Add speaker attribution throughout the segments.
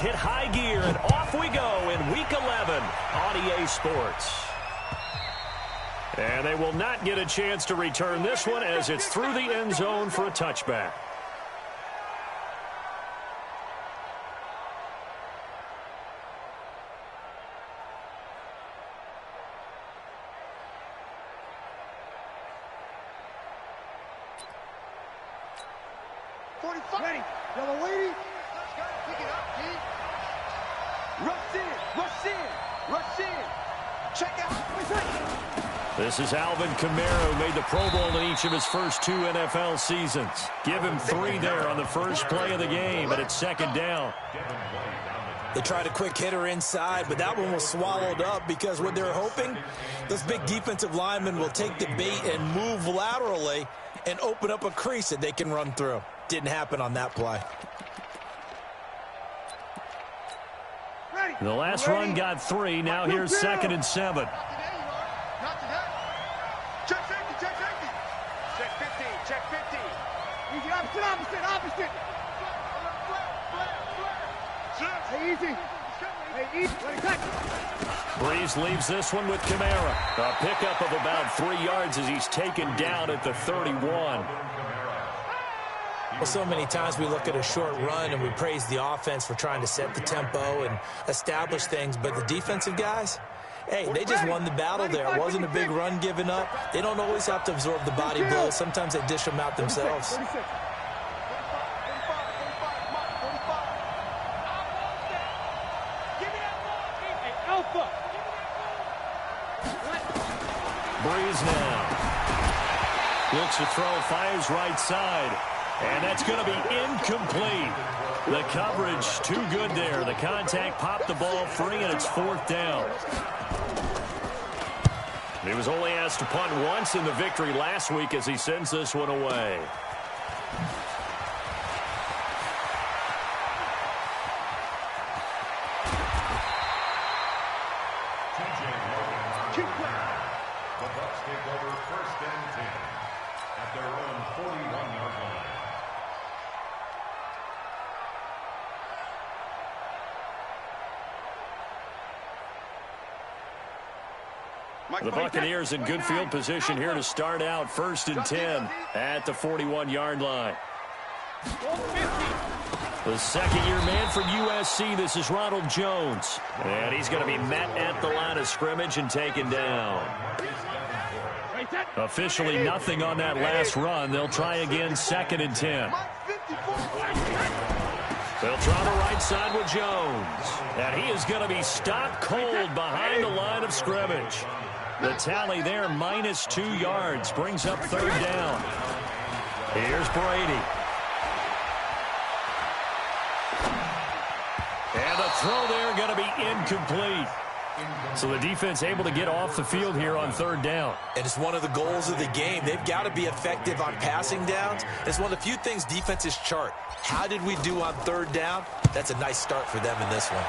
Speaker 1: hit high gear, and off we go in Week 11 on EA Sports. And they will not get a chance to return this one as it's through the end zone for a touchback.
Speaker 2: Ready. Yellow lady. Pick it up, G. Rush in. Rush in. Rush in. Check out.
Speaker 1: This is Alvin Kamara, who made the Pro Bowl in each of his first 2 NFL seasons. Give him 3 there on the first play of the game, and it's second down.
Speaker 3: They tried a quick hitter inside, but that one was swallowed up because what they're hoping, those big defensive linemen will take the bait and move laterally and open up a crease that they can run through. Didn't happen on that play.
Speaker 1: The last run got 3. Now here's 2nd and 7.
Speaker 2: Not today. Check safety, check safety. Check 15, check 15. Easy, opposite. Hey, easy. Hey, easy. Let it cut.
Speaker 1: Breeze leaves this one with Kamara. A pickup of about 3 yards as he's taken down at the 31.
Speaker 3: Well, so many times we look at a short run and we praise the offense for trying to set the tempo and establish things, but the defensive guys, hey, they just won the battle there. It wasn't a big run given up. They don't always have to absorb the body blows. Sometimes they dish them out themselves.
Speaker 1: Breeze now. Looks to throw, fires right side. And that's going to be incomplete. The coverage too good there. The contact popped the ball free, and it's 4th down. He was only asked to punt once in the victory last week as he sends this one away.
Speaker 4: The Bucs take over 1st and 10 at their own 41-yard line.
Speaker 1: The Buccaneers in good field position here to start out 1st and 10 at the 41-yard line. The second-year man from USC, this is Ronald Jones. And he's going to be met at the line of scrimmage and taken down. Officially nothing on that last run. They'll try again 2nd and 10. They'll try the right side with Jones. And he is going to be stopped cold behind the line of scrimmage. The tally there, -2 yards, brings up 3rd down. Here's Brady. And the throw there going to be incomplete. So the defense able to get off the field here on 3rd down.
Speaker 3: And it's one of the goals of the game. They've got to be effective on passing downs. It's one of the few things defenses chart. How did we do on 3rd down? That's a nice start for them in this one.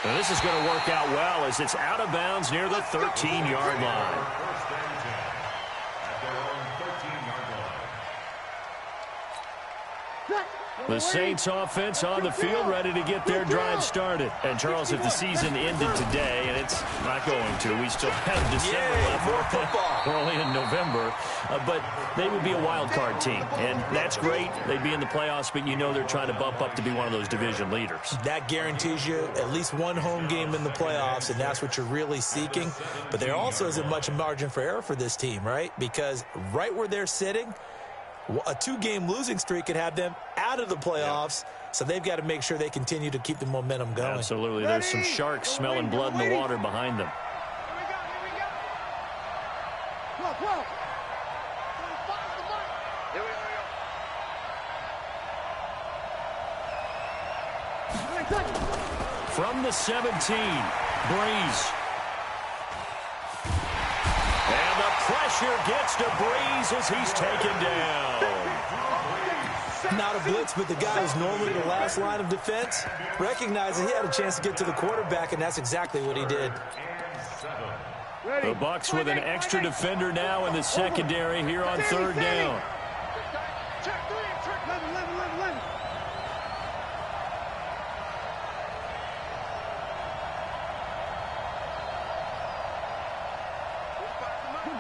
Speaker 1: Now this is going to work out well as it's out of bounds near the 13-yard line. The Saints offense on the field, ready to get their drive started. And, Charles, if the season ended today, and it's not going to, we still have December left. We're only in November. But they would be a wild card team. And that's great. They'd be in the playoffs, but you know they're trying to bump up to be one of those division leaders.
Speaker 3: That guarantees you at least one home game in the playoffs, and that's what you're really seeking. But there also isn't much margin for error for this team, right? Because right where they're sitting, a 2-game losing streak could have them out of the playoffs, so they've got to make sure they continue to keep the momentum going.
Speaker 1: Absolutely. There's some sharks smelling blood in the water behind them. From the 17, Breeze. And the pressure gets to Breeze as he's taken down.
Speaker 3: Not a blitz, but the guy who's normally the last line of defense recognized that he had a chance to get to the quarterback, and that's exactly what he did.
Speaker 1: The Bucs with an extra defender now in the secondary here on 3rd down.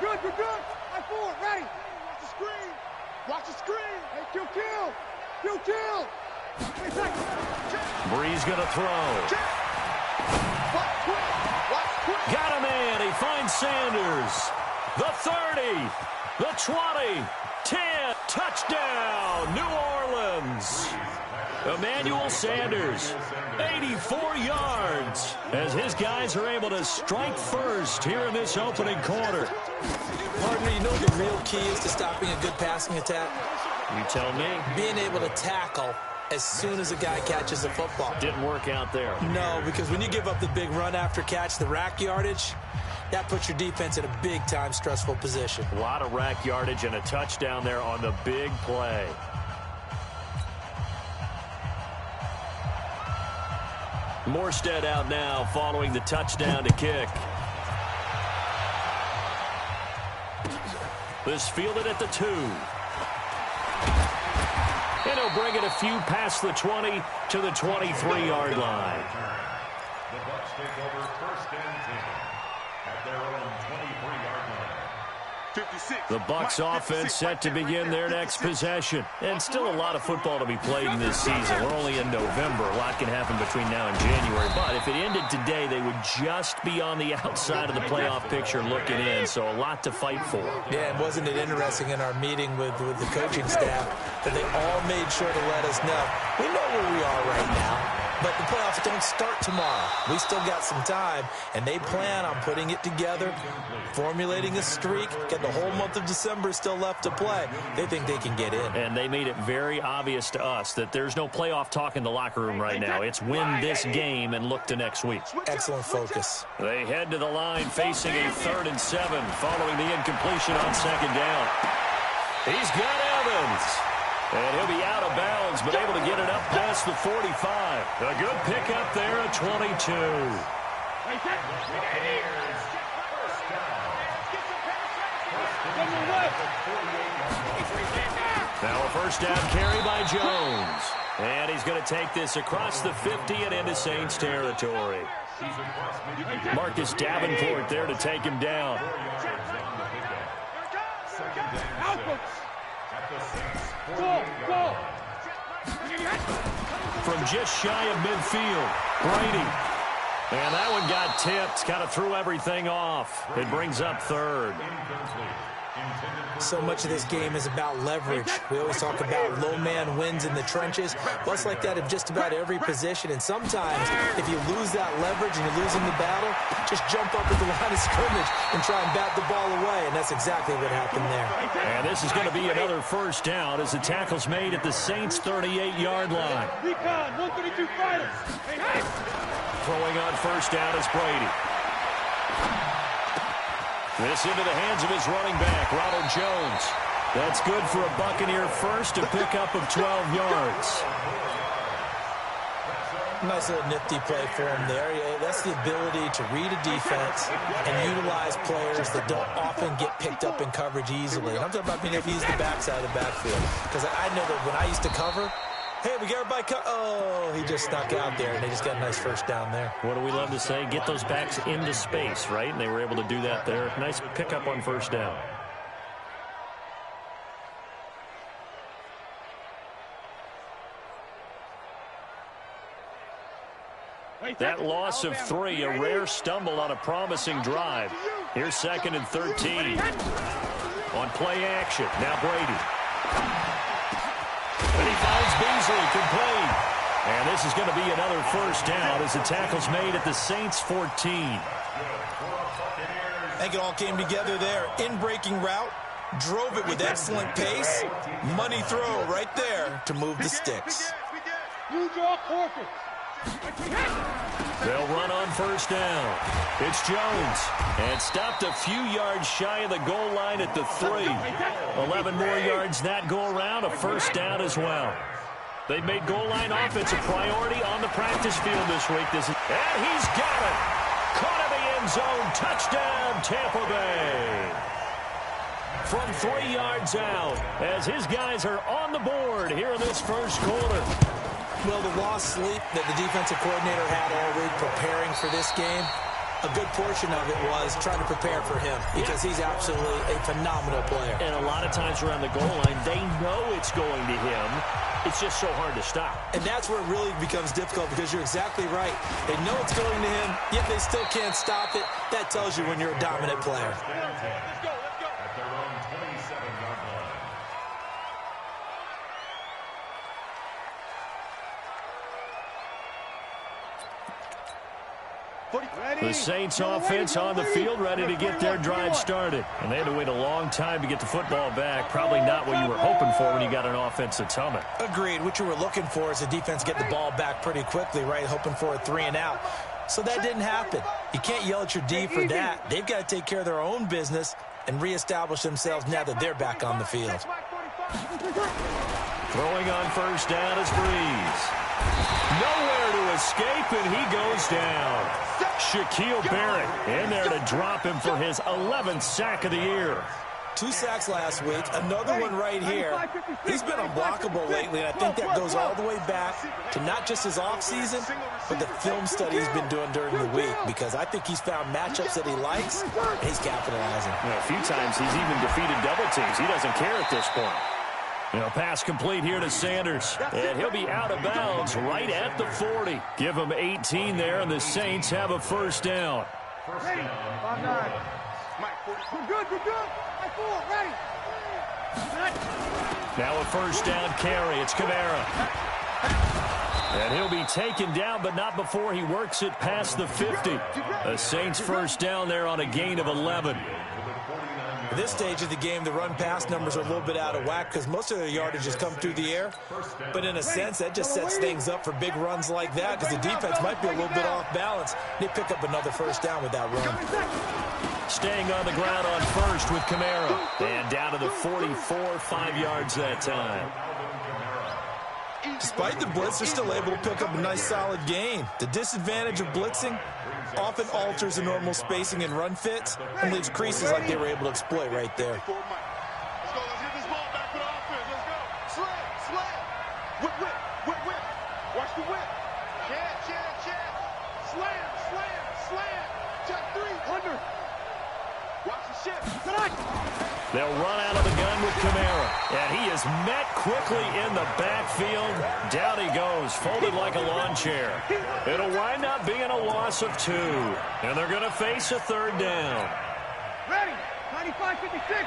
Speaker 2: good, you're good. High forward, ready. Watch the screen. Watch the screen. Hey, kill.
Speaker 1: Breeze going to throw. Got a man. He finds Sanders. The 30. The 20. 10. Touchdown, New Orleans. Emmanuel Sanders, 84 yards, as his guys are able to strike first here in this opening quarter.
Speaker 3: Partner, you know the real key is to stopping a good passing attack?
Speaker 1: You tell me.
Speaker 3: Being able to tackle as soon as a guy catches the football.
Speaker 1: Didn't work out there.
Speaker 3: No, because when you give up the big run after catch, the rack yardage, that puts your defense in a big-time stressful position.
Speaker 1: A lot of rack yardage and a touchdown there on the big play. Morstead out now following the touchdown to kick. This fielded at the 2. And he'll bring it a few past the 20 to the 23-yard line.
Speaker 4: The Bucs take over first and 10 at their own 23-yard line.
Speaker 2: 56.
Speaker 1: The Bucs offense set to begin their next possession. And still a lot of football to be played in this season. We're only in November. A lot can happen between now and January. But if it ended today, they would just be on the outside of the playoff picture looking in. So a lot to fight for.
Speaker 3: Yeah, and wasn't it interesting in our meeting with the coaching staff that they all made sure to let us know, we know where we are right now, but the playoffs don't start tomorrow. We still got some time, and they plan on putting it together, formulating a streak, get the whole month of December still left to play. They think they can get in.
Speaker 1: And they made it very obvious to us that there's no playoff talk in the locker room right now. It's win this game and look to next week.
Speaker 3: Excellent focus.
Speaker 1: They head to the line facing a 3rd and 7 following the incompletion on 2nd down. He's got Evans. And he'll be out of bounds, but able to get it up past the 45. A good pickup there at 22. Now a first down carry by Jones. And he's going to take this across the 50 and into Saints territory. Marcus Davenport there to take him down. From just shy of midfield, Brady. And that one got tipped, kind of threw everything off. It brings up 3rd.
Speaker 3: So much of this game is about leverage. We always talk about low man wins in the trenches. Well, it's like that in just about every position. And sometimes, if you lose that leverage and you're losing the battle, just jump up at the line of scrimmage and try and bat the ball away. And that's exactly what happened there.
Speaker 1: And this is going to be another first down as the tackle's made at the Saints' 38-yard line.
Speaker 2: Recon, 132 fighters.
Speaker 1: Throwing on first down is Brady. This into the hands of his running back, Ronald Jones. That's good for a Buccaneer first, a pickup of 12 yards.
Speaker 3: Nice little nifty play for him there. That's the ability to read a defense and utilize players that don't often get picked up in coverage easily. And I'm talking about being able to use the backside of the backfield. Because I know that when I used to cover, hey, we got everybody oh, he just snuck out there, and they just got a nice first down there.
Speaker 1: What do we love to say? Get those backs into space, right? And they were able to do that there. Nice pickup on first down. That loss of 3, a rare stumble on a promising drive. Here's 2nd and 13. On play action, now Brady. And he finds Beasley, complete. And this is going to be another first down as the tackle's made at the Saints' 14.
Speaker 3: I think it all came together there. In-breaking route, drove it with excellent pace. Money throw right there to move the sticks.
Speaker 1: They'll run on first down. It's Jones. And stopped a few yards shy of the goal line at the 3. 11 more yards that go around, a first down as well. They've made goal line offense a priority on the practice field this week. And he's got it. Caught in the end zone. Touchdown, Tampa Bay. From 3 yards out as his guys are on the board here in this first quarter.
Speaker 3: Well, the lost sleep that the defensive coordinator had all week preparing for this game, a good portion of it was trying to prepare for him because he's absolutely a phenomenal player.
Speaker 1: And a lot of times around the goal line, they know it's going to him. It's just so hard to stop.
Speaker 3: And that's where it really becomes difficult because you're exactly right. They know it's going to him, yet they still can't stop it. That tells you when you're a dominant player.
Speaker 2: Let's go.
Speaker 4: At their own 27-yard line.
Speaker 1: The Saints offense on the field, ready to get their drive started. And they had to wait a long time to get the football back. Probably not what you were hoping for when you got an offense that's humming.
Speaker 3: Agreed. What you were looking for is the defense get the ball back pretty quickly, right? Hoping for a 3-and-out. So that didn't happen. You can't yell at your D for that. They've got to take care of their own business and reestablish themselves now that they're back on the field.
Speaker 1: Throwing on first down is Breeze. Nowhere to escape, and he goes down. Shaquille Barrett in there to drop him for his 11th sack of the year.
Speaker 3: 2 sacks last week, another one right here. He's been unblockable lately, and I think that goes all the way back to not just his offseason, but the film study he's been doing during the week, because I think he's found matchups that he likes, and he's capitalizing.
Speaker 1: A few times he's even defeated double teams. He doesn't care at this point. Pass complete here to Sanders, and he'll be out of bounds right at the 40. Give him 18 there, and the Saints have a first down.
Speaker 2: Ready. 5-9. We're good. 5-4. Ready.
Speaker 1: Now a first down carry. It's Kamara. And he'll be taken down, but not before he works it past the 50. The Saints first down there on a gain of 11.
Speaker 3: At this stage of the game, the run-pass numbers are a little bit out of whack because most of their yardage has come through the air. But in a sense, that just sets things up for big runs like that because the defense might be a little bit off balance. They pick up another first down with that run.
Speaker 1: Staying on the ground on first with Kamara. And down to the 44, 5 yards that time.
Speaker 3: Despite the blitz, they're still able to pick up a nice, solid gain. The disadvantage of blitzing often alters the normal spacing and run fits and leaves creases like they were able to exploit right there.
Speaker 2: Let's go. Let's get this ball back for the offense. Let's go. Slam. Whip. Watch the whip. Chance. Slam. Check 3. Under. Watch the shift.
Speaker 1: They'll run out of the gun with Kamara. And he is met quickly in the backfield. Down he goes, folded like a lawn chair. It'll wind up being a loss of 2. And they're going to face a third down.
Speaker 2: Ready. 95-56. Hey,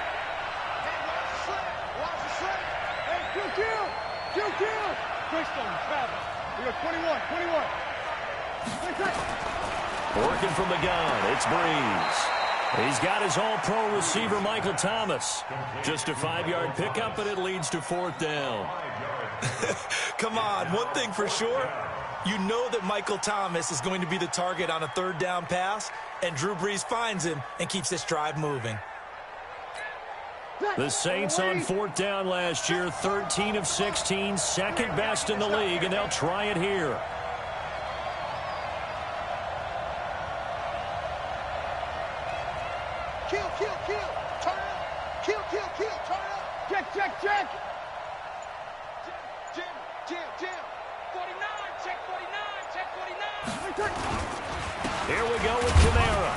Speaker 2: watch the slam. Hey, kill. Greystone, travel. We got 21.
Speaker 1: Working from the gun, it's Breeze. He's got his all-pro receiver, Michael Thomas. Just a 5-yard pickup, but it leads to 4th down.
Speaker 3: Come on, one thing for sure. You know that Michael Thomas is going to be the target on a 3rd down pass, and Drew Brees finds him and keeps this drive moving.
Speaker 1: The Saints on 4th down last year, 13 of 16, second best in the league, and they'll try it here.
Speaker 2: Kill. Turn up. Kill. Turn up. Check. Jam. 49. Check 49.
Speaker 1: Here we go with Kamara.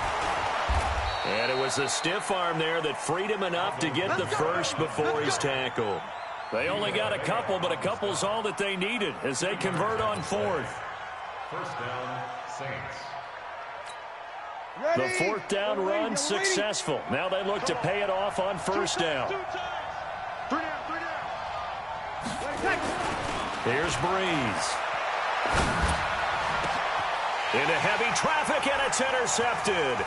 Speaker 1: And it was a stiff arm there that freed him enough to get the first before he's tackled. They only got a couple, but a couple's all that they needed as they convert on 4th.
Speaker 4: First down, Saints.
Speaker 1: The 4th down run successful. Now they look to pay it off on first down.
Speaker 2: 3 down.
Speaker 1: Here's Breeze. Into heavy traffic, and it's intercepted.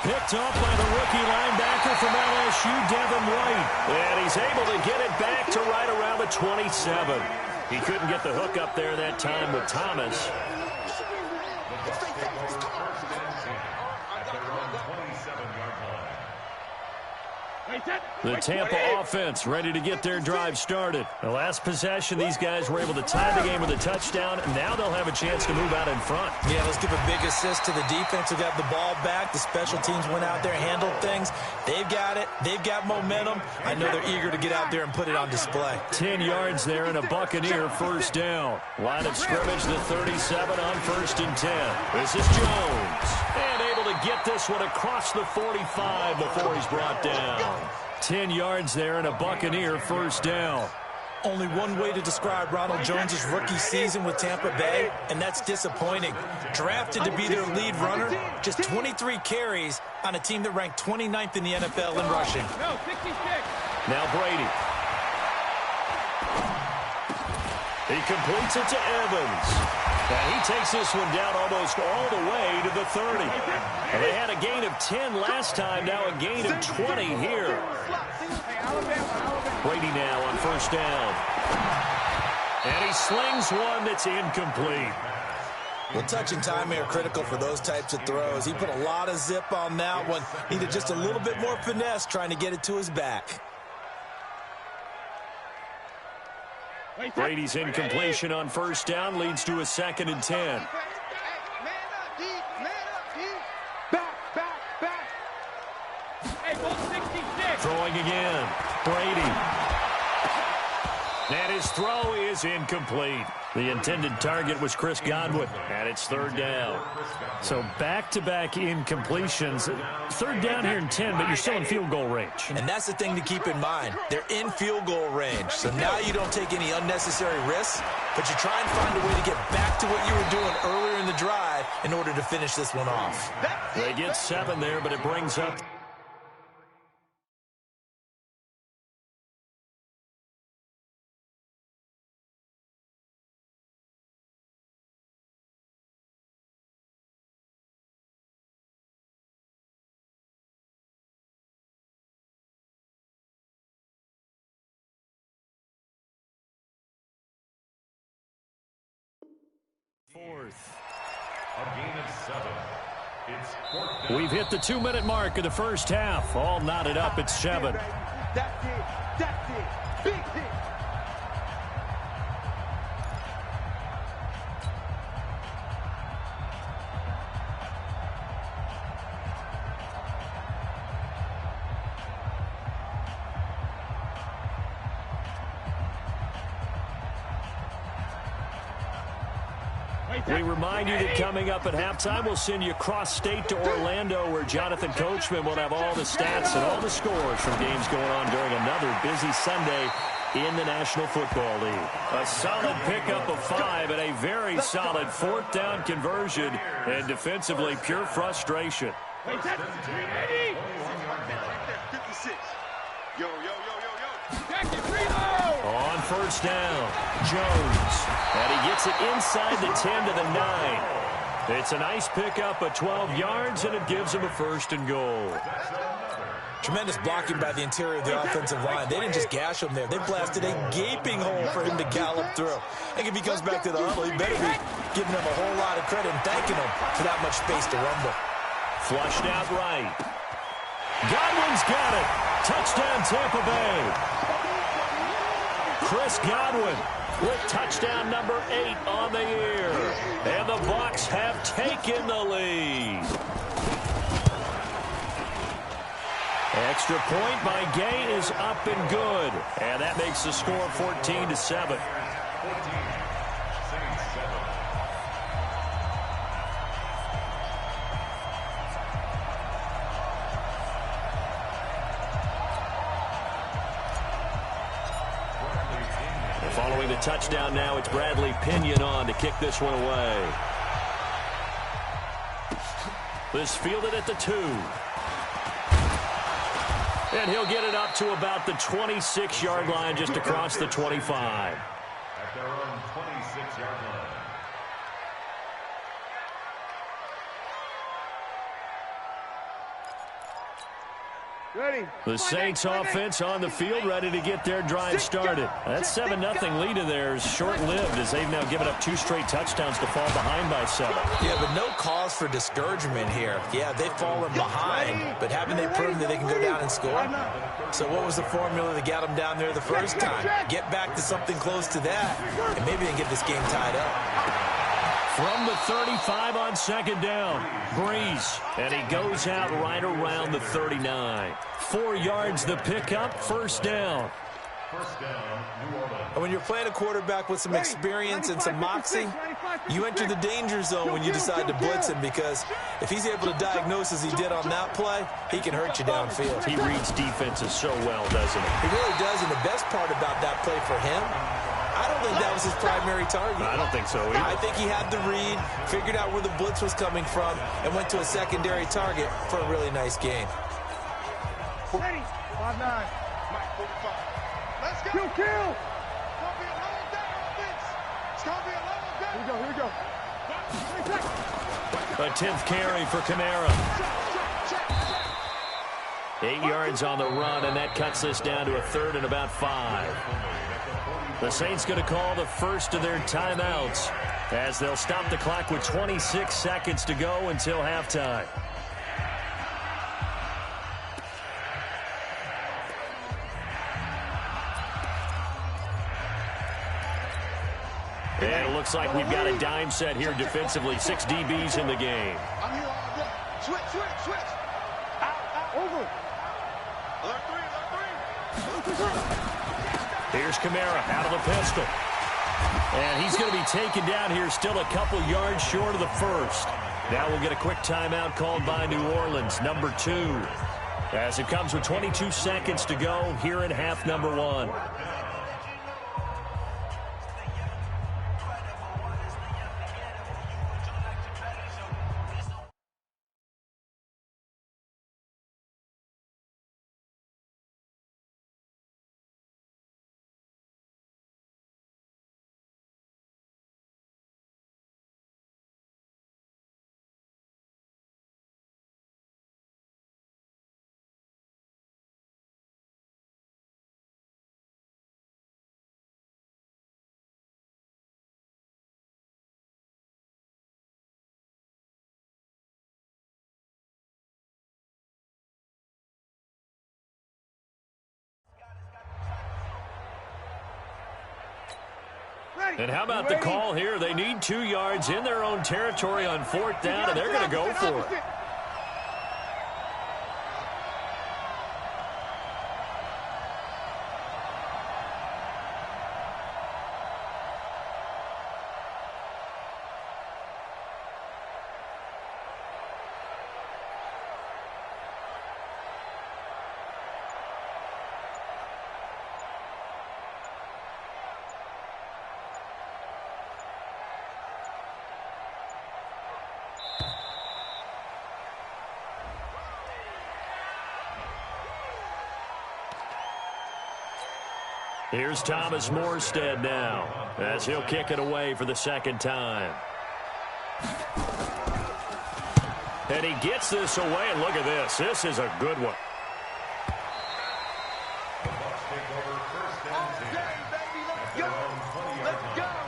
Speaker 1: Picked up by the rookie linebacker from LSU, Devin White. And he's able to get it back to right around the 27. He couldn't get the hook up there that time with Thomas. The Tampa offense ready to get their drive started. The last possession, these guys were able to tie the game with a touchdown, and now they'll have a chance to move out in front.
Speaker 3: Yeah, let's give a big assist to the defense who got the ball back. The special teams went out there, handled things. They've got it. They've got momentum. I know they're eager to get out there and put it on display.
Speaker 1: 10 yards there and a Buccaneer first down. Line of scrimmage, the 37 on 1st and 10. This is Jones. And able to to get this one across the 45 before he's brought down. 10 yards there and a Buccaneer first down.
Speaker 3: Only one way to describe Ronald Jones' rookie season with Tampa Bay, and that's disappointing. Drafted to be their lead runner, just 23 carries on a team that ranked 29th in the NFL in rushing.
Speaker 1: Now Brady. He completes it to Evans. And he takes this one down almost all the way to the 30. And they had a gain of 10 last time, now a gain of 20 here. Brady now on first down. And he slings one that's incomplete.
Speaker 3: Well, touch and time are critical for those types of throws. He put a lot of zip on that one. Needed just a little bit more finesse trying to get it to his back.
Speaker 1: Brady's incompletion on first down leads to a 2nd and 10. Throwing again. Brady. And his throw is incomplete. The intended target was Chris Godwin, and it's 3rd down. So back-to-back incompletions. 3rd down here in 10, but you're still in field goal range.
Speaker 3: And that's the thing to keep in mind. They're in field goal range. So now you don't take any unnecessary risks, but you try and find a way to get back to what you were doing earlier in the drive in order to finish this one off.
Speaker 1: They get 7 there, but it brings up fourth.
Speaker 4: A gain of 7. It's 4th down.
Speaker 1: We've hit the 2-minute mark of the first half. All knotted up at 7.
Speaker 2: That's it. That's it. Big hit.
Speaker 1: We remind you that coming up at halftime, we'll send you cross-state to Orlando, where Jonathan Coachman will have all the stats and all the scores from games going on during another busy Sunday in the National Football League. A solid pickup of 5 and a very solid 4th down conversion, and defensively pure frustration.
Speaker 2: 56. Yo, yo, yo, yo, yo.
Speaker 1: On first down, Jones. And he gets it inside the 10 to the 9. It's a nice pickup of 12 yards, and it gives him a 1st and goal.
Speaker 3: Tremendous blocking by the interior of the offensive line. They didn't just gash him there. They blasted a gaping hole for him to gallop through. I think if he comes back to the huddle, he better be giving them a whole lot of credit and thanking them for that much space to rumble.
Speaker 1: Flushed out right. Godwin's got it. Touchdown, Tampa Bay. Chris Godwin with touchdown number 8 on the year. And the Bucs have taken the lead. Extra point by Gay is up and good. And that makes the score 14-7. Following the touchdown now, it's Bradley Pinion on to kick this one away. This fielded at the 2. And he'll get it up to about the 26-yard line, just across the 25.
Speaker 4: At their own 26-yard line.
Speaker 2: Ready.
Speaker 1: The Saints offense on the field, ready to get their drive started. That 7-0 lead of theirs short-lived, as they've now given up 2 straight touchdowns to fall behind by 7.
Speaker 3: Yeah, but no cause for discouragement here. Yeah, they've fallen behind, but haven't they proven that they can go down and score? So what was the formula that got them down there the first time? Get back to something close to that, and maybe they can get this game tied up.
Speaker 1: From the 35 on second down, Breeze, and he goes out right around the 39. 4 yards the pickup, first down.
Speaker 4: First down, New Orleans.
Speaker 3: And when you're playing a quarterback with some experience and some moxie, you enter the danger zone when you decide to blitz him, because if he's able to diagnose as he did on that play, he can hurt you downfield.
Speaker 1: He reads defenses so well, doesn't he?
Speaker 3: He really does, and the best part about that play for him, I don't think that was his primary target.
Speaker 1: I don't think so either.
Speaker 3: I think he had the read, figured out where the blitz was coming from, and went to a secondary target for a really nice gain.
Speaker 2: 5-9. Let's go. Kill. It's going to be a long day, offense. It's going to be a long day. Here we go.
Speaker 1: A 10th carry for Kamara. 8 yards on the run, and that cuts this down to a 3rd and about 5. The Saints going to call the first of their timeouts as they'll stop the clock with 26 seconds to go until halftime. And it looks like we've got a dime set here defensively. 6 DBs in the game.
Speaker 2: I'm here all day. Switch. Out. Over. Alert 3.
Speaker 1: Here's Kamara out of the pistol. And he's going to be taken down here, still a couple yards short of the first. Now we'll get a quick timeout called by New Orleans, number 2. As it comes with 22 seconds to go here in half number 1. And how about the call here? They need 2 yards in their own territory on 4th down, and they're going to go for it. Here's Thomas Morstead now, as he'll kick it away for the 2nd time. And he gets this away, and look at this. This is a good one.
Speaker 4: The Bucs take over first and 10. At their own 20-yard line.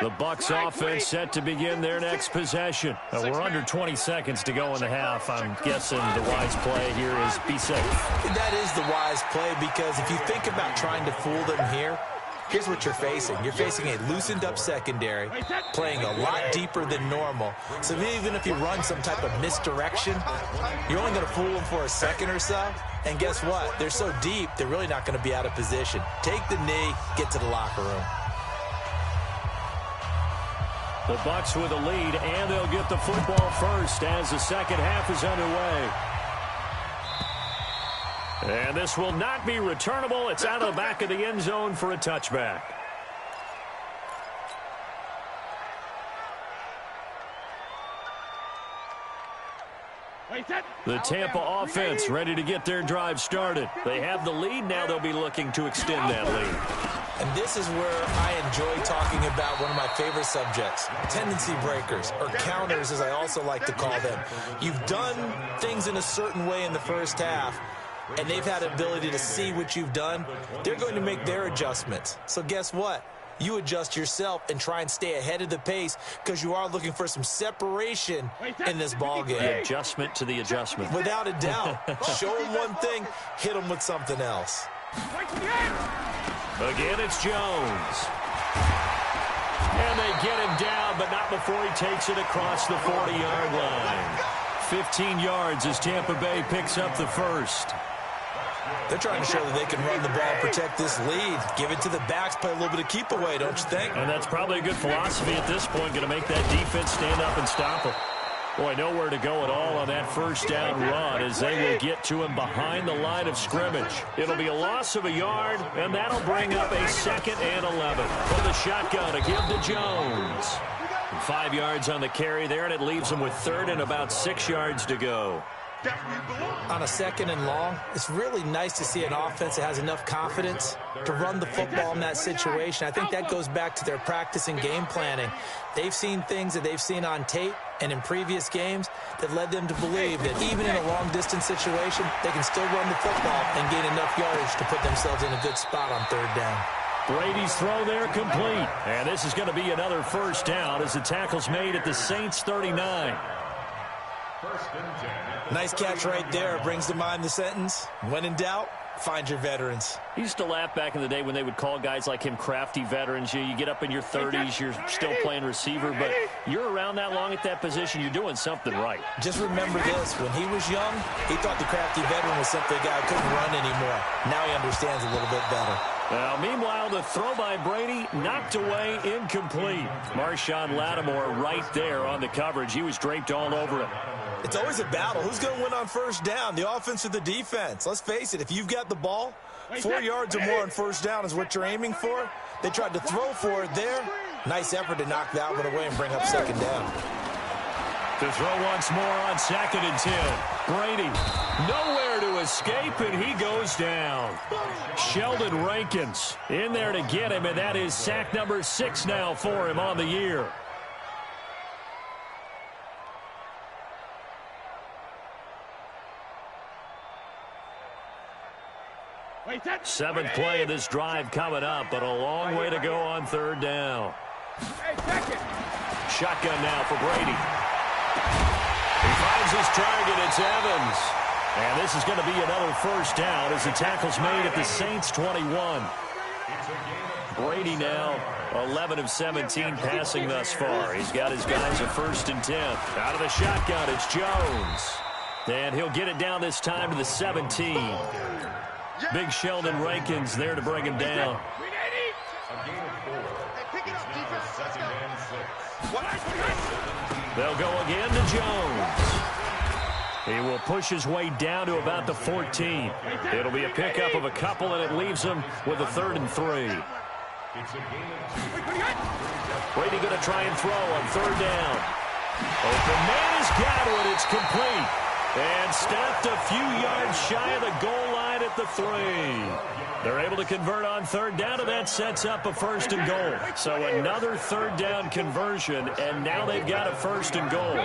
Speaker 1: The Bucs offense set to begin their next possession. We're under 20 seconds to go in the half. I'm guessing the wise play here is be safe.
Speaker 3: That is the wise play, because if you think about trying to fool them here, here's what you're facing. You're facing a loosened up secondary, playing a lot deeper than normal. So even if you run some type of misdirection, you're only going to fool them for a second or so. And guess what? They're so deep, they're really not going to be out of position. Take the knee, get to the locker room.
Speaker 1: The Bucs with a lead, and they'll get the football first as the second half is underway. And this will not be returnable. It's out of the back of the end zone for a touchback. The Tampa offense ready to get their drive started. They have the lead. Now they'll be looking to extend that lead.
Speaker 3: And this is where I enjoy talking about one of my favorite subjects, tendency breakers, or counters as I also like to call them. You've done things in a certain way in the first half, and they've had the ability to see what you've done. They're going to make their adjustments. So guess what? You adjust yourself and try and stay ahead of the pace, because you are looking for some separation in this ball game.
Speaker 1: The adjustment to the adjustment.
Speaker 3: Without a doubt. Show them one thing, hit them with something else.
Speaker 1: Again, it's Jones. And they get him down, but not before he takes it across the 40-yard line. 15 yards as Tampa Bay picks up the first.
Speaker 3: They're trying to show that they can run the ball, protect this lead. Give it to the backs, play a little bit of keep away, don't you think?
Speaker 1: And that's probably a good philosophy at this point, going to make that defense stand up and stop them. Boy, nowhere to go at all on that first down run as they will get to him behind the line of scrimmage. It'll be a loss of a yard, and that'll bring up a 2nd and 11. From the shotgun to give to Jones. 5 yards on the carry there, and it leaves them with 3rd and about 6 yards to go.
Speaker 3: On a 2nd and long, it's really nice to see an offense that has enough confidence to run the football in that situation. I think that goes back to their practice and game planning. They've seen things that they've seen on tape and in previous games that led them to believe that even in a long-distance situation, they can still run the football and gain enough yardage to put themselves in a good spot on 3rd down.
Speaker 1: Brady's throw there complete. And this is going to be another first down as the tackle's made at the Saints' 39.
Speaker 3: Nice catch right there. Brings to mind the sentence, when in doubt, find your veterans.
Speaker 1: He used to laugh back in the day when they would call guys like him crafty veterans. You get up in your 30s, you're still playing receiver, but you're around that long at that position, you're doing something right.
Speaker 3: Just remember this, when he was young, he thought the crafty veteran was simply a guy who couldn't run anymore. Now he understands a little bit better.
Speaker 1: Now, meanwhile, the throw by Brady knocked away, incomplete. Marshawn Lattimore right there on the coverage. He was draped all over it.
Speaker 3: It's always a battle. Who's going to win on first down, the offense or the defense? Let's face it, if you've got the ball, 4 yards or more on first down is what you're aiming for. They tried to throw for it there. Nice effort to knock that one away and bring up 2nd down.
Speaker 1: To throw once more on 2nd and 10. Brady nowhere to escape, and he goes down. Sheldon Rankins in there to get him, and that is sack number 6 now for him on the year. Seventh play of this drive coming up, but a long way to go on 3rd down. Shotgun now for Brady. He finds his target. It's Evans. And this is going to be another first down as the tackle's made at the Saints' 21. Brady now 11 of 17 passing thus far. He's got his guys a 1st and 10. Out of the shotgun, it's Jones. And he'll get it down this time to the 17. Big Sheldon Rankins there to bring him down. They'll go again to Jones. He will push his way down to about the 14. It'll be a pickup of a couple, and it leaves him with a 3rd and 3. Brady going to try and throw on 3rd down. Open man has got one. It's complete. And stopped a few yards shy of the goal line at the 3. They're able to convert on 3rd down, and that sets up a 1st and goal. So another 3rd down conversion, and now they've got a 1st and goal.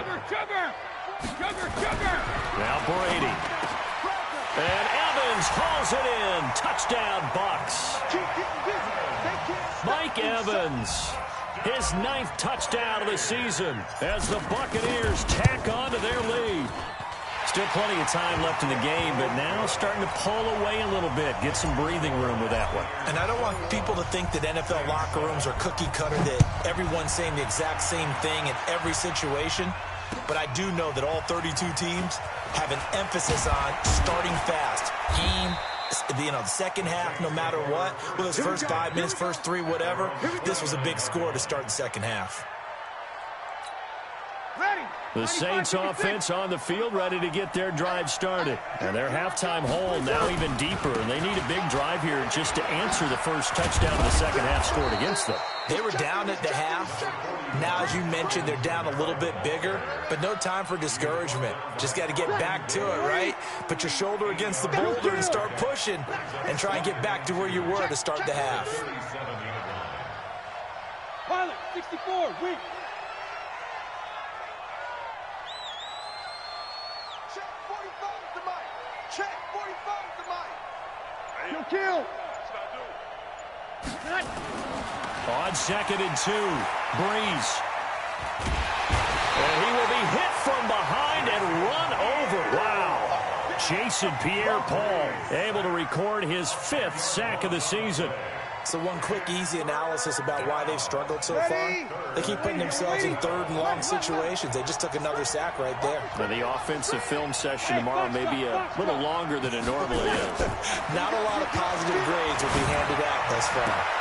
Speaker 1: Now Brady. And Evans hauls it in. Touchdown, Bucs. Mike Evans, his 9th touchdown of the season as the Buccaneers tack on to their lead. Still plenty of time left in the game, but now starting to pull away a little bit. Get some breathing room with that one.
Speaker 3: And I don't want people to think that NFL locker rooms are cookie cutter, that everyone's saying the exact same thing in every situation. But I do know that all 32 teams have an emphasis on starting fast. Game, the second half, no matter what. Whether it's first 5 minutes, first 3, whatever. This was a big score to start the second half.
Speaker 1: The Saints offense on the field, ready to get their drive started. And their halftime hole now even deeper, and they need a big drive here just to answer the first touchdown of the second half scored against them.
Speaker 3: They were down at the half. Now, as you mentioned, they're down a little bit bigger, but no time for discouragement. Just got to get back to it, right? Put your shoulder against the boulder and start pushing and try and get back to where you were to start the half.
Speaker 2: Pilot, 64, weak. Check 45 to Mike. Check 45 to Mike. Kill.
Speaker 1: On 2nd and 2, Breeze. And he will be hit from behind and run over. Wow. Jason Pierre-Paul able to record his 5th sack of the season.
Speaker 3: So one quick, easy analysis about why they've struggled so far. They keep putting themselves in third and long situations. They just took another sack right there.
Speaker 1: Now, the offensive film session tomorrow may be a little longer than it normally is.
Speaker 3: Not a lot of positive grades will be handed out thus far.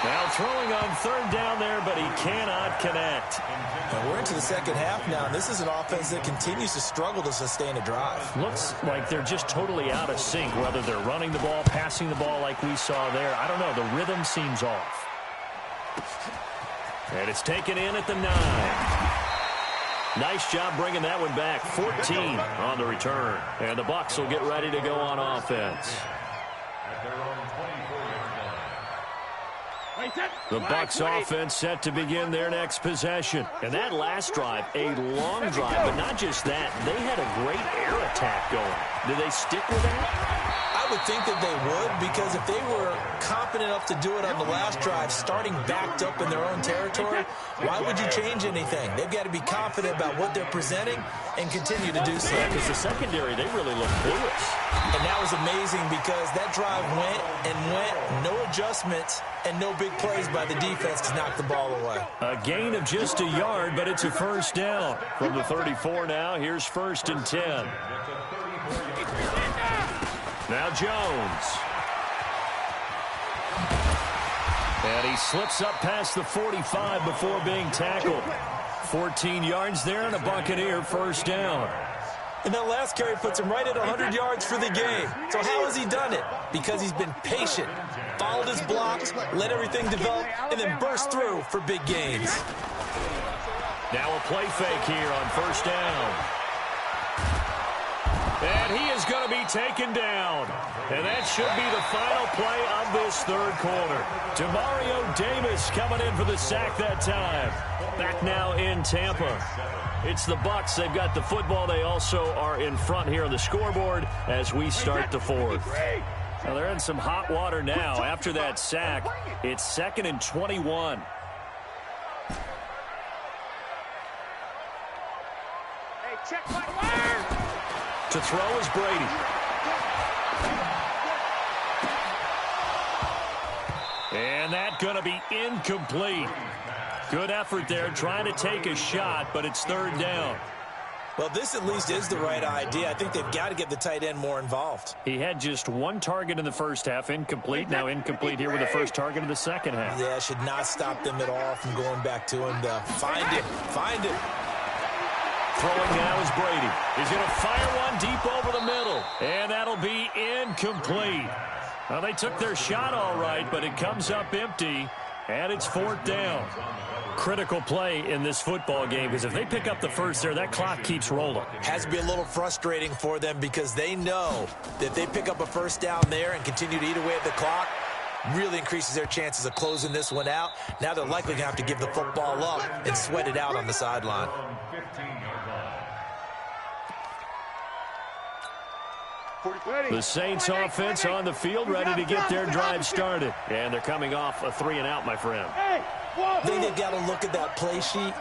Speaker 1: Now throwing on third down there, but he cannot connect.
Speaker 3: And we're into the second half now, and this is an offense that continues to struggle to sustain a drive.
Speaker 1: Looks like they're just totally out of sync, whether they're running the ball, passing the ball like we saw there. I don't know. The rhythm seems off. And it's taken in at the 9. Nice job bringing that one back. 14 on the return. And the Bucs will get ready to go on offense. The Bucs offense set to begin their next possession. And that last drive, a long drive, but not just that. They had a great air attack going. Do they stick with that?
Speaker 3: I would think that they would, because if they were confident enough to do it on the last drive, starting backed up in their own territory, why would you change anything? They've got to be confident about what they're presenting and continue to do so.
Speaker 1: Because the secondary, they really look clueless.
Speaker 3: And that was amazing because that drive went and went, no adjustments, and no big plays by the defense to knock the ball away.
Speaker 1: A gain of just a yard, but it's a first down. From the 34 now, here's 1st and 10. Now Jones. And he slips up past the 45 before being tackled. 14 yards there and a Buccaneer first down.
Speaker 3: And that last carry puts him right at 100 yards for the game. So how has he done it? Because he's been patient, followed his blocks, let everything develop, and then burst through for big gains.
Speaker 1: Now a play fake here on first down. And he is going to be taken down. And that should be the final play of this third quarter. Demario Davis coming in for the sack that time. Back now in Tampa. It's the Bucs. They've got the football. They also are in front here on the scoreboard as we start the fourth. Now they're in some hot water now. After that sack, it's 2nd and 21.
Speaker 2: Hey, check my wire.
Speaker 1: To throw is Brady. And that going to be incomplete. Good effort there, trying to take a shot, but it's 3rd down.
Speaker 3: Well, this at least is the right idea. I think they've got to get the tight end more involved.
Speaker 1: He had just 1 target in the first half, incomplete. Now incomplete here with the first target of the second half.
Speaker 3: Yeah, should not stop them at all from going back to him to find him.
Speaker 1: Throwing now is Brady. He's going to fire one deep over the middle. And that'll be incomplete. Well, they took their shot all right, but it comes up empty. And it's 4th down. Critical play in this football game, because if they pick up the first there, that clock keeps rolling.
Speaker 3: Has to be a little frustrating for them because they know that if they pick up a first down there and continue to eat away at the clock, really increases their chances of closing this one out. Now they're likely going to have to give the football up and sweat it out on the sideline.
Speaker 1: The Saints offense on the field, ready to get their drive started. And they're coming off a 3-and-out, my friend.
Speaker 3: I think they've got to look at that play sheet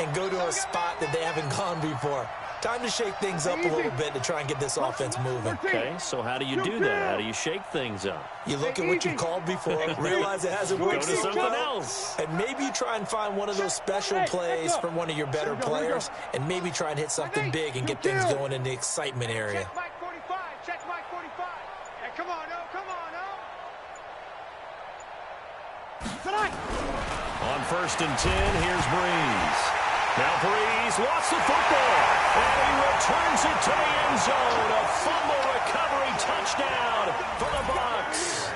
Speaker 3: and go to a spot that they haven't gone before. Time to shake things up a little bit to try and get this offense moving.
Speaker 1: Okay, so how do you do that? How do you shake things up?
Speaker 3: You look at what you've called before, realize it hasn't worked.
Speaker 1: Go to something else.
Speaker 3: And maybe you try and find one of those special plays from one of your better players, and maybe try and hit something big and get things going in the excitement area.
Speaker 2: Check Mike 45. Hey, come on, Tonight.
Speaker 1: On 1st and 10, here's Breeze. Now Breeze lost the football, and he returns it to the end zone. A fumble recovery touchdown for the Bucs.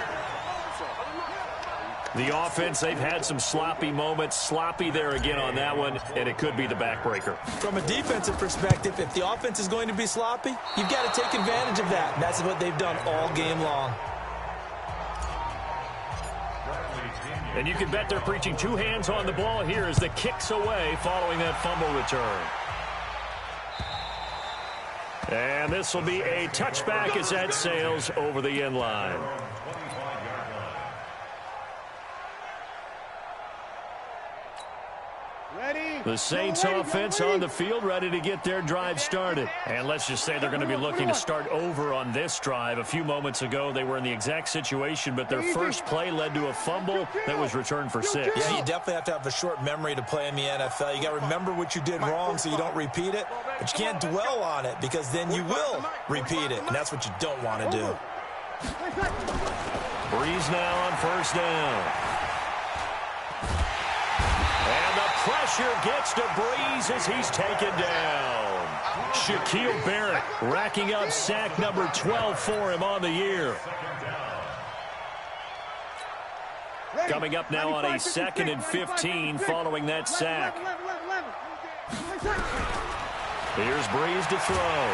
Speaker 1: The offense, they've had some sloppy moments. Sloppy there again on that one, and it could be the backbreaker.
Speaker 3: From a defensive perspective, if the offense is going to be sloppy, you've got to take advantage of that. And that's what they've done all game long.
Speaker 1: And you can bet they're preaching 2 hands on the ball here as the kick's away following that fumble return. And this will be a touchback as that sails over the end line.
Speaker 2: Ready?
Speaker 1: The Saints offense on the field, ready to get their drive started. And let's just say they're going to be looking to start over on this drive. A few moments ago, they were in the exact situation, but their first play led to a fumble that was returned for 6.
Speaker 3: Yeah, you definitely have to have a short memory to play in the NFL. You got to remember what you did wrong so you don't repeat it, but you can't dwell on it because then you will repeat it, and that's what you don't want to do.
Speaker 1: Breeze now on first down. And the pressure gets to Breeze as he's taken down. Shaquille Barrett racking up sack number 12 for him on the year. Coming up now on a 2nd and 15 following that sack. Here's Breeze to throw.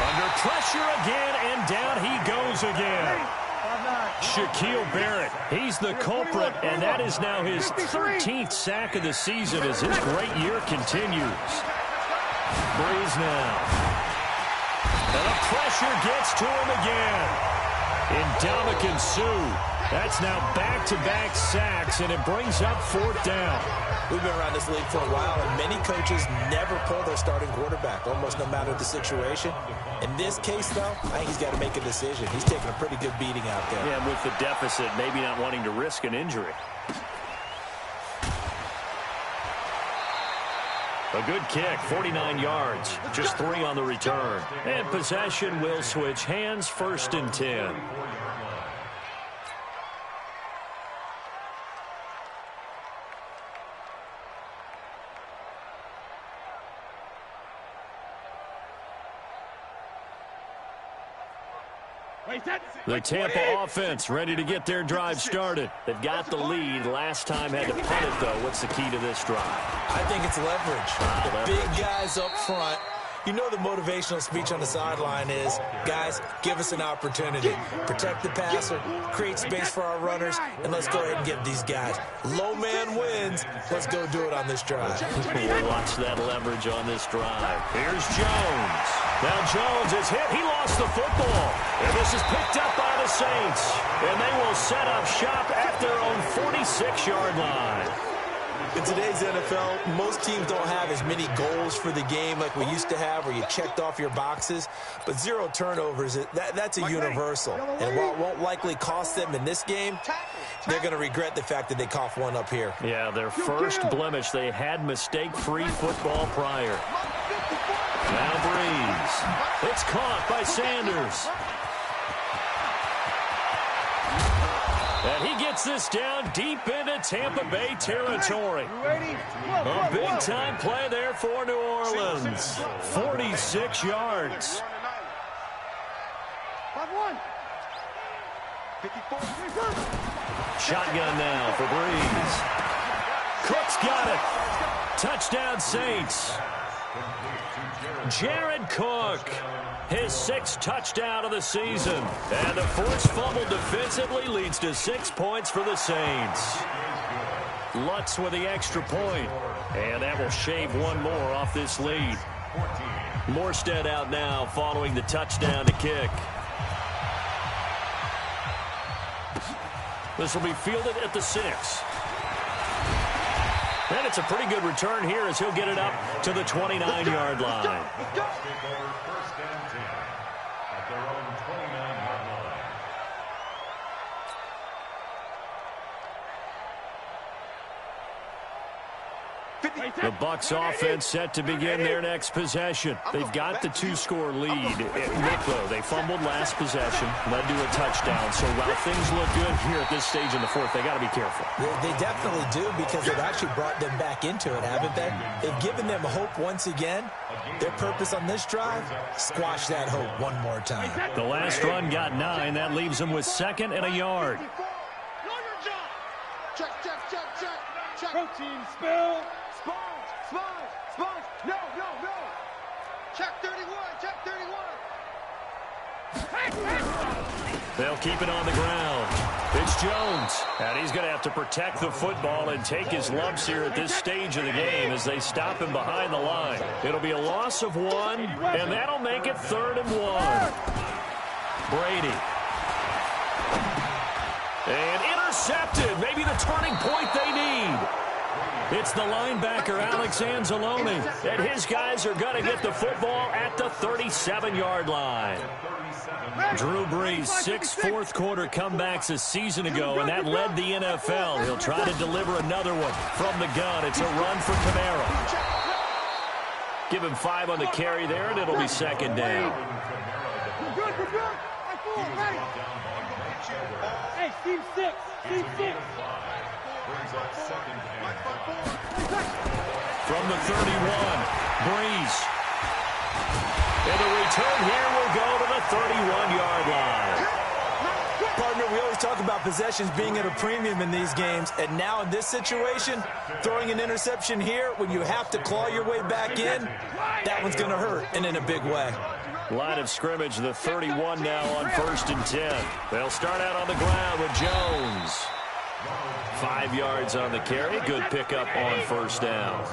Speaker 1: Under pressure again, and down he goes again. Shaquille Barrett, he's the culprit, and that is now his 13th sack of the season as his great year continues. Breeze now. And the pressure gets to him again. Ndamukong Suh. That's now back-to-back sacks, and it brings up 4th down.
Speaker 3: We've been around this league for a while, and many coaches never pull their starting quarterback, almost no matter the situation. In this case, though, I think he's got to make a decision. He's taking a pretty good beating out there.
Speaker 1: Yeah, and with the deficit, maybe not wanting to risk an injury. A good kick, 49 yards, just 3 on the return. And possession will switch hands, 1st and 10. The Tampa offense ready to get their drive started. They've got the lead. Last time had to punt it, though. What's the key to this drive?
Speaker 3: I think it's leverage. The big guys up front. You know the motivational speech on the sideline is, guys, give us an opportunity. Protect the passer, create space for our runners, and let's go ahead and get these guys. Low man wins. Let's go do it on this drive.
Speaker 1: We'll watch that leverage on this drive. Here's Jones. Now Jones is hit. He lost the football. And this is picked up by the Saints. And they will set up shop at their own 46-yard line.
Speaker 3: In today's NFL, most teams don't have as many goals for the game like we used to have where you checked off your boxes. But 0 turnovers, that's a universal. And while it won't likely cost them in this game, they're going to regret the fact that they coughed one up here.
Speaker 1: Yeah, their first blemish. They had mistake-free football prior. Now Breeze. It's caught by Sanders. And he gets this down deep into Tampa Bay territory. A big-time play there for New Orleans. 46 yards. Shotgun now for Breeze. Cook's got it. Touchdown Saints. Jared Cook, his 6th touchdown of the season. And the forced fumble defensively leads to 6 points for the Saints. Lutz with the extra point. And that will shave one more off this lead. Morstead out now following the touchdown to kick. This will be fielded at the 6. And it's a pretty good return here as he'll get it up to the 29-yard line. The Bucs offense set to begin their next possession. They've got the 2-score lead. Look, though, they fumbled last possession, led to a touchdown. So while things look good here at this stage in the 4th, they got to be careful.
Speaker 3: They definitely do because they've actually brought them back into it, haven't they? They've given them hope once again. Their purpose on this drive, squash that hope one more time.
Speaker 1: The last run got 9. That leaves them with 2nd and a yard.
Speaker 2: Check. Protein spill. Sponge. No. Check 31.
Speaker 1: They'll keep it on the ground. It's Jones. And he's going to have to protect the football and take his lumps here at this stage of the game as they stop him behind the line. It'll be a loss of 1, and that'll make it 3rd and 1. Brady. And intercepted. Maybe the turning point they need. It's the linebacker, Alex Anzalone, and his guys are going to get the football at the 37-yard line. Drew Brees, 6 fourth-quarter comebacks a season ago, and that led the NFL. He'll try to deliver another one from the gun. It's a run for Kamara. Give him 5 on the carry there, and it'll be second down.
Speaker 2: Hey, team 6. Team 6.
Speaker 1: From the 31, Brees. And the return here will go to the 31-yard line.
Speaker 3: Partner, we always talk about possessions being at a premium in these games, and now in this situation, throwing an interception here when you have to claw your way back in, that one's going to hurt, and in a big way.
Speaker 1: Line of scrimmage, the 31 now on 1st and 10. They'll start out on the ground with Jones. 5 yards on the carry. Good pickup on first down.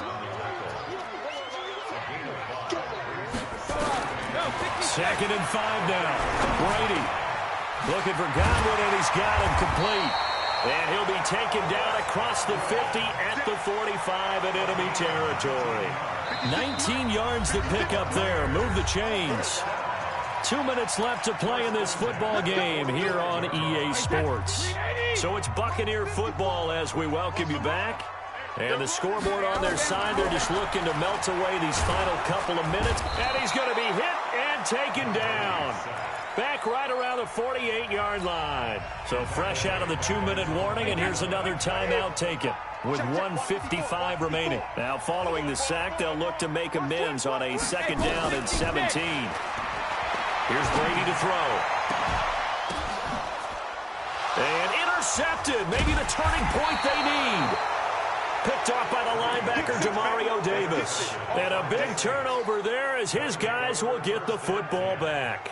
Speaker 1: Second and 5 now. Brady looking for Godwin, and he's got him complete. And he'll be taken down across the 50 at the 45 in enemy territory. 19 yards to pick up there. Move the chains. 2 minutes left to play in this football game here on EA Sports. So it's Buccaneer football as we welcome you back. And the scoreboard on their side, they're just looking to melt away these final couple of minutes. And he's going to be hit and taken down. Back right around the 48-yard line. So fresh out of the 2-minute warning, and here's another timeout taken with 1:55 remaining. Now following the sack, they'll look to make amends on a 2nd down and 17. Here's Brady to throw. And intercepted. Maybe the turning point they need. Picked off by the linebacker, Demario Davis. And a big turnover there as his guys will get the football back.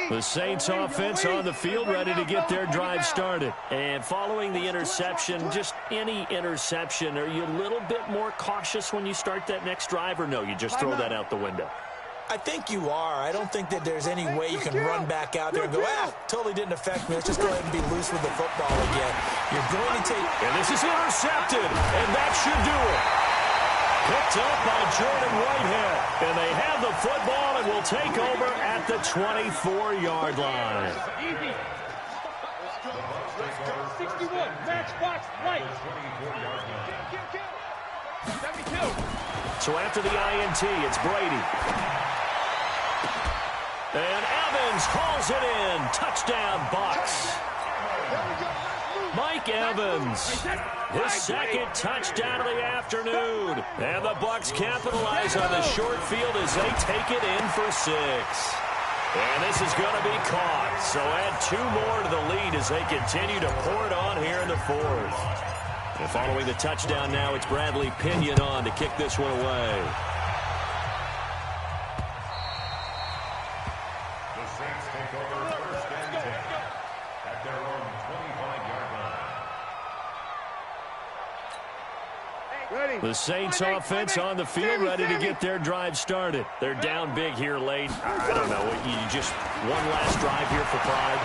Speaker 1: The Saints offense on the field, ready to get their drive started. And following the interception, just any interception, are you a little bit more cautious when you start that next drive, or no, you just throw that out the window?
Speaker 3: I think you are. I don't think that there's any way you can run back out there and go, totally didn't affect me. Let's just go ahead and be loose with the football again. You're going to take...
Speaker 1: And this is intercepted, and that should do it. Picked up by Jordan Whitehead. And they have the football and will take over at the 24-yard line.
Speaker 2: Easy. 61, matchbox, right. 72.
Speaker 1: So after the INT, it's Brady. And Evans hauls it in. Touchdown, Bucs. Mike Evans, his 2nd touchdown of the afternoon. And the Bucs capitalize on the short field as they take it in for 6. And this is going to be caught. So add 2 more to the lead as they continue to pour it on here in the 4th. And following the touchdown now, it's Bradley Pinion on to kick this one away.
Speaker 4: The Saints take over 1st and 10 at their own 25-yard line.
Speaker 1: The Saints offense on the field, ready to get their drive started. They're down big here late. I don't know. You just one last drive here for pride.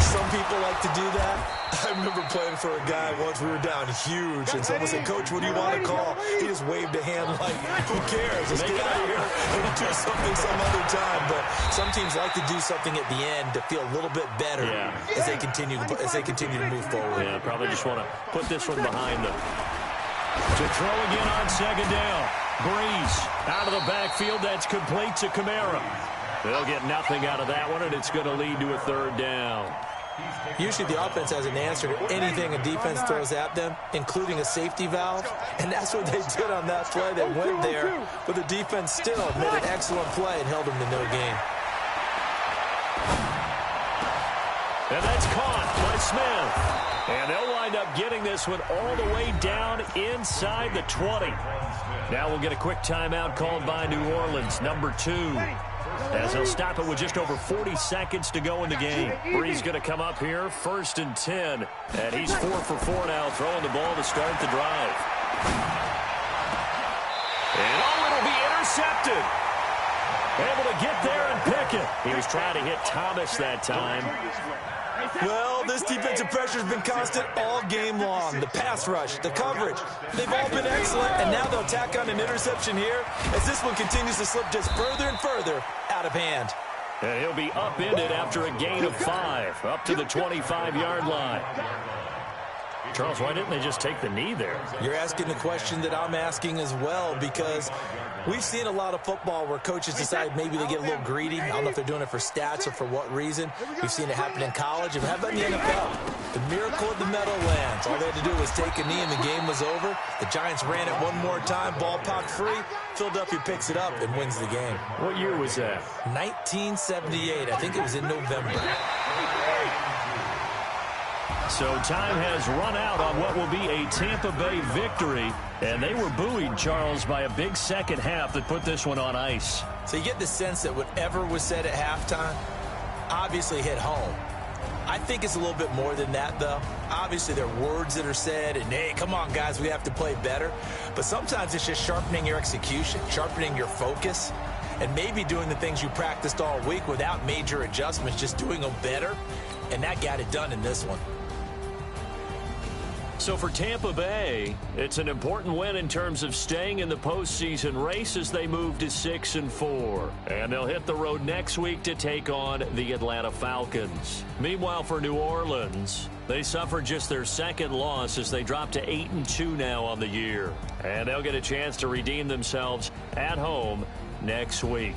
Speaker 3: Some people like to do that. I remember playing for a guy once. We were down huge, and someone said, "Coach, what do you want to call?" He just waved a hand like, who cares? Let's get out of here and do something some other time. But some teams like to do something at the end to feel a little bit better as they continue to move forward.
Speaker 1: Yeah, probably just want to put this one behind them. To throw again on 2nd down. Brees out of the backfield. That's complete to Kamara. They'll get nothing out of that one, and it's going to lead to a 3rd down.
Speaker 3: Usually the offense has an answer to anything a defense throws at them, including a safety valve, and that's what they did on that play. They went there, but the defense still made an excellent play and held them to no gain.
Speaker 1: And that's caught by Smith. And they'll wind up getting this one all the way down inside the 20. Now we'll get a quick timeout called by New Orleans, number 2. As they'll stop it with just over 40 seconds to go in the game. Brees going to come up here, 1st and 10. And he's 4 for 4 now, throwing the ball to start the drive. And it'll be intercepted. Able to get there and pick it. He was trying to hit Thomas that time.
Speaker 3: Well, this defensive pressure has been constant all game long. The pass rush, the coverage, they've all been excellent, and now they'll tack on an interception here as this one continues to slip just further and further out of hand.
Speaker 1: And he'll be upended after a gain of 5, up to the 25-yard line. Charles, why didn't they just take the knee there?
Speaker 3: You're asking the question that I'm asking as well, because we've seen a lot of football where coaches decide maybe they get a little greedy. I don't know if they're doing it for stats or for what reason. We've seen it happen in college. And how about in the NFL? The miracle of the Meadowlands. All they had to do was take a knee and the game was over. The Giants ran it one more time, ball popped free. Philadelphia picks it up and wins the game.
Speaker 1: What year was that?
Speaker 3: 1978. I think it was in November.
Speaker 1: So time has run out on what will be a Tampa Bay victory. And they were buoyed, Charles, by a big second half that put this one on ice.
Speaker 3: So you get the sense that whatever was said at halftime obviously hit home. I think it's a little bit more than that, though. Obviously, there are words that are said, and, hey, come on, guys, we have to play better. But sometimes it's just sharpening your execution, sharpening your focus, and maybe doing the things you practiced all week without major adjustments, just doing them better. And that got it done in this one.
Speaker 1: So for Tampa Bay, it's an important win in terms of staying in the postseason race as they move to 6-4. And they'll hit the road next week to take on the Atlanta Falcons. Meanwhile, for New Orleans, they suffered just their second loss as they drop to 8-2 now on the year. And they'll get a chance to redeem themselves at home next week.